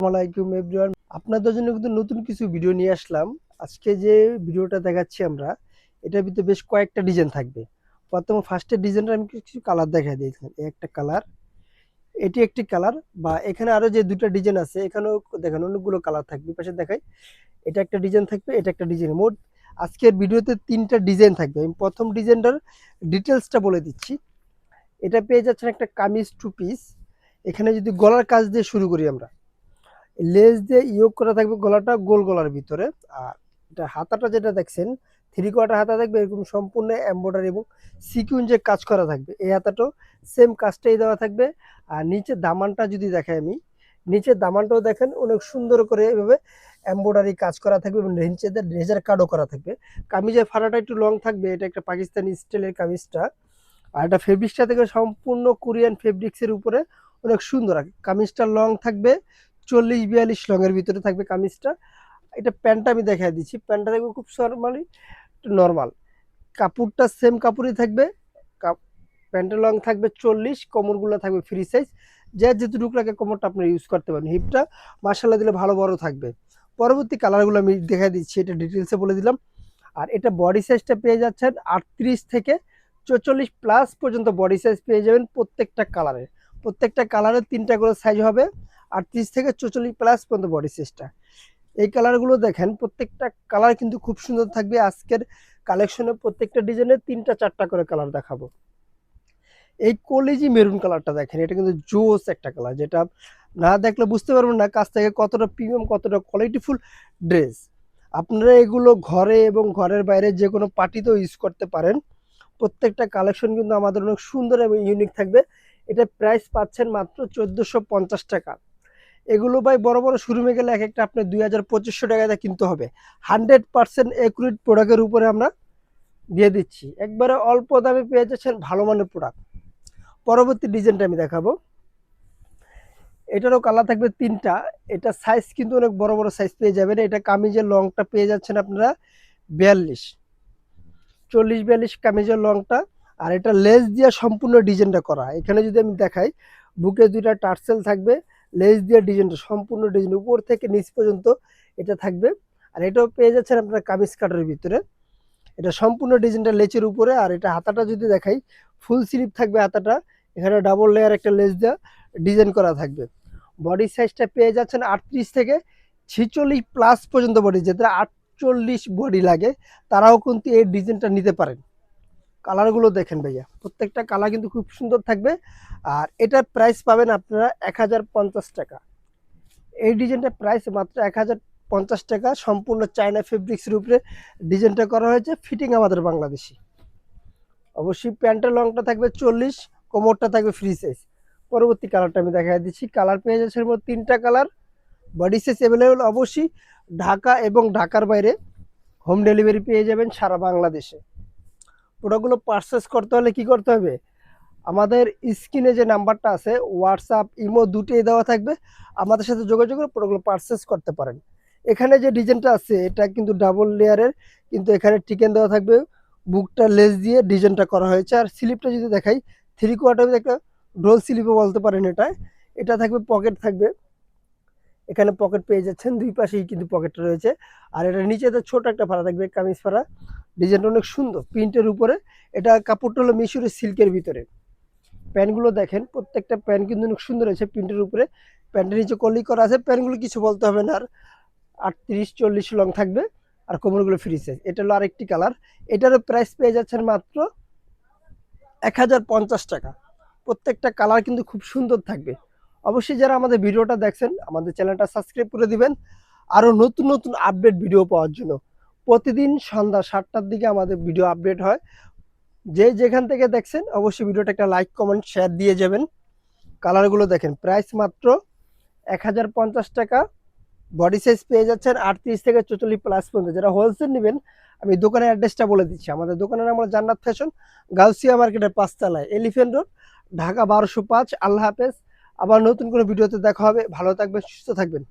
আসসালামাইকুম এভরিওয়ান, আপনাদের জন্য কিন্তু নতুন কিছু ভিডিও নিয়ে আসলাম। আজকে যে ভিডিওটা দেখাচ্ছি আমরা, এটার ভিতরে বেশ কয়েকটা ডিজাইন থাকবে। প্রথমে ফার্স্টের ডিজাইনটা আমি কিছু কালার দেখা দিয়েছিলাম। এই একটা কালার, এটি একটি কালার, বা এখানে আরো যে দুটো ডিজাইন আছে এখানেও দেখেন অনেকগুলো কালার থাকবে। পাশে দেখাই, এটা একটা ডিজাইন থাকবে, এটা একটা ডিজাইন। মোট আজকের ভিডিওতে তিনটা ডিজাইন থাকবে। আমি প্রথম ডিজাইনটার ডিটেলসটা বলে দিচ্ছি। এটা পেয়ে যাচ্ছেন একটা কামিজ টু পিস। এখানে যদি গলার কাজ দিয়ে শুরু করি আমরা, লেস দিয়ে ইয়োগ করা থাকবে গলাটা গোল গলার ভিতরে। আর এটা হাতাটা যেটা দেখছেন, 3/4 হাতা থাকবে, এরকম সম্পূর্ণ এমব্রয়ডারি এবং সিকুয়েন্সে কাজ করা থাকবে। এই হাতাটাও সেম কাজটাই দেওয়া থাকবে। আর নিচে দামানটা যদি দেখাই আমি, নিচের দামানটাও দেখেন অনেক সুন্দর করে এভাবে এমব্রয়ডারি কাজ করা থাকবে এবং নিচেতে লেজার কাটও করা থাকবে। কামিজের ফাড়াটা একটু লং থাকবে, এটা একটা পাকিস্তানি স্টাইলের কামিজটা। আর এটা ফেব্রিক্সটা থেকে সম্পূর্ণ কোরিয়ান ফেব্রিক্সের উপরে, অনেক সুন্দর। কামিজটা লং থাকবে, 40-42 লংয়ের ভিতরে থাকবে কামিজটা। এটা প্যান্টটা আমি দেখাই দিচ্ছি। প্যান্টটা থাকবে খুব নর্মালি নর্মাল, কাপড়টা সেম কাপড়ই থাকবে। প্যান্টের লং থাকবে 40, কোমরগুলো থাকবে ফ্রি সাইজ। যে যেটুকু লাগে কোমরটা আপনি ইউজ করতে পারেন। হিপটা মার্শাল্লাহ দিলে ভালো বড় থাকবে। পরবর্তী কালারগুলো আমি দেখাই দিচ্ছি, এটা ডিটেলসে বলে দিলাম। আর এটা বডি সাইজটা পেয়ে যাচ্ছেন 38 থেকে 44 প্লাস পর্যন্ত বডি সাইজ পেয়ে যাবেন প্রত্যেকটা কালারে। প্রত্যেকটা কালারের 3টা করে সাইজ হবে, 38 থেকে 44 প্লাস পর্যন্ত বডি সাইজটা। এই কালারগুলো দেখেন, প্রত্যেকটা কালার কিন্তু খুব সুন্দর থাকবে। আজকের কালেকশনে প্রত্যেকটা ডিজাইনের 3টা 4টা করে কালার দেখাবো। এই কলিজি মেরুন কালারটা দেখেন, এটা কিন্তু জোস একটা কালার, যেটা না দেখলে বুঝতে পারবেন না কাছ থেকে কতটা প্রিমিয়াম, কতটা কোয়ালিটিফুল ড্রেস। আপনারা এগুলো ঘরে এবং ঘরের বাইরে যে কোনো পার্টিতেও ইউজ করতে পারেন। প্রত্যেকটা কালেকশন কিন্তু আমাদের অনেক সুন্দর এবং ইউনিক থাকবে। এটা প্রাইস পাচ্ছেন মাত্র 1450 টাকা। এগুলো ভাই বড় বড় শোরুমে গেলে এক একটা আপনার 2000-2500 টাকায় কিনতে হবে। 100% একুরেট প্রোডাক্টের উপরে আমরা দিয়ে দিচ্ছি। একবারে অল্প দামে পেয়ে যাচ্ছেন ভালো মানের প্রোডাক্ট। পরবর্তী ডিজাইনটা আমি দেখাবো। এটারও কালার থাকবে 3টা। এটা সাইজ কিন্তু অনেক বড় বড় সাইজ পেয়ে যাবেন। এটা কামিজের লংটা পেয়ে যাচ্ছেন আপনারা 42, 40-42 কামিজের লংটা। আর এটা লেস দিয়ে সম্পূর্ণ ডিজাইনটা করা। এখানে যদি আমি দেখাই, বুকে 2টা টার্সেল থাকবে, লেস দিয়ে ডিজাইনটা সম্পূর্ণ ডিজাইন উপর থেকে নিচ পর্যন্ত এটা থাকবে। আর এটাও পেয়ে যাচ্ছেন আপনারা কামিজ কাটের ভিতরে। এটা সম্পূর্ণ ডিজাইনটা লেচের উপরে। আর এটা হাতাটা যদি দেখাই, ফুল স্লিভ থাকবে হাতাটা। এখানে ডাবল লেয়ার একটা লেস দেওয়া ডিজাইন করা থাকবে। বডি সাইজটা পেয়ে যাচ্ছেন 38 থেকে 46 প্লাস পর্যন্ত বডি। যেটা 48 বডি লাগে তারাও কিন্তু এই ডিজাইনটা নিতে পারেন। কালারগুলো দেখেন ভাইয়া, প্রত্যেকটা কালার কিন্তু খুব সুন্দর থাকবে। আর এটার প্রাইস পাবেন আপনারা 1050 টাকা। এই ডিজাইনটার প্রাইস মাত্র 1050 টাকা। সম্পূর্ণ চায়না ফেব্রিক্সের উপরে ডিজাইনটা করা হয়েছে, ফিটিং আমাদের বাংলাদেশি। অবশ্যই প্যান্টের লংটা থাকবে 40, কোমরটা থাকবে ফ্রি সাইজ। পরবর্তী কালারটা আমি দেখাই দিচ্ছি। কালার পেয়ে যাচ্ছে এর মধ্যে 3টা কালার। Body size available. অবশ্যই ঢাকা এবং ঢাকার বাইরে হোম ডেলিভারি পেয়ে যাবেন সারা বাংলাদেশে। প্রোডাক্টগুলো পারচেস করতে হলে কি করতে হবে, আমাদের স্ক্রিনে যে নাম্বারটা আছে, হোয়াটসঅ্যাপ ইমো দুটোই দেওয়া থাকবে। আমাদের সাথে যোগাযোগ করে প্রোডাক্টগুলো পারচেস করতে পারেন। এখানে যে ডিজাইনটা আছে এটা কিন্তু ডাবল লেয়ারের, কিন্তু এখানে টিকেন দেওয়া থাকবে। বুকটা লেস দিয়ে ডিজাইনটা করা হয়েছে। আর স্লিপটা যদি দেখাই, 3/4 একটা ডোল স্লিপও বলতে পারেন এটা। এটা থাকবে, পকেট থাকবে, এখানে পকেট পেয়ে যাচ্ছেন, দুই পাশেই কিন্তু পকেট রয়েছে। আর এটা নিচেতে ছোট একটা ফাড়া থাকবে, কামিজ ফাড়া। ডিজাইনটা অনেক সুন্দর প্রিন্টের উপরে। এটা কাপড়টা হলো মিশরের সিল্কের ভিতরে। প্যান্টগুলো দেখেন, প্রত্যেকটা প্যান্ট কিন্তু অনেক সুন্দর আছে প্রিন্টের উপরে। প্যান্টের নিচে কলি করা আছে। প্যান্টগুলো কিছু বলতে হবে না। আর 38-40 লং থাকবে। আর কোমরগুলো ফ্রি সাইজ। এটা হলো আরেকটি কালার। এটারও প্রাইস পেয়ে যাচ্ছেন মাত্র 1050 টাকা। প্রত্যেকটা কালার কিন্তু খুব সুন্দর থাকবে। অবশ্যই যারা আমাদের ভিডিওটা দেখছেন, আমাদের চ্যানেলটা সাবস্ক্রাইব করে দিবেন আরও নতুন নতুন আপডেট ভিডিও পাওয়ার জন্য। প্রতিদিন সন্ধ্যা 7টার দিকে আমাদের ভিডিও আপডেট হয়। যে যেখান থেকে দেখছেন অবশ্যই ভিডিওটা একটা লাইক কমেন্ট শেয়ার দিয়ে যাবেন। কালারগুলো দেখেন, প্রাইস মাত্র 1050 টাকা। বডি সাইজ পেয়ে যাচ্ছেন 38 থেকে 44 প্লাস পর্যন্ত। যারা হোলসেল নেবেন, আমি দোকানের অ্যাড্রেসটা বলে দিচ্ছি। আমাদের দোকানের নাম হলো জান্নাত ফ্যাশন, গাউসিয়া মার্কেটের 5 তলায়, এলিফ্যান্ট রোড, ঢাকা 1205। আল্লাহ হাফেজ। আবার নতুন কোনো ভিডিওতে দেখা হবে। ভালো থাকবেন, সুস্থ থাকবেন।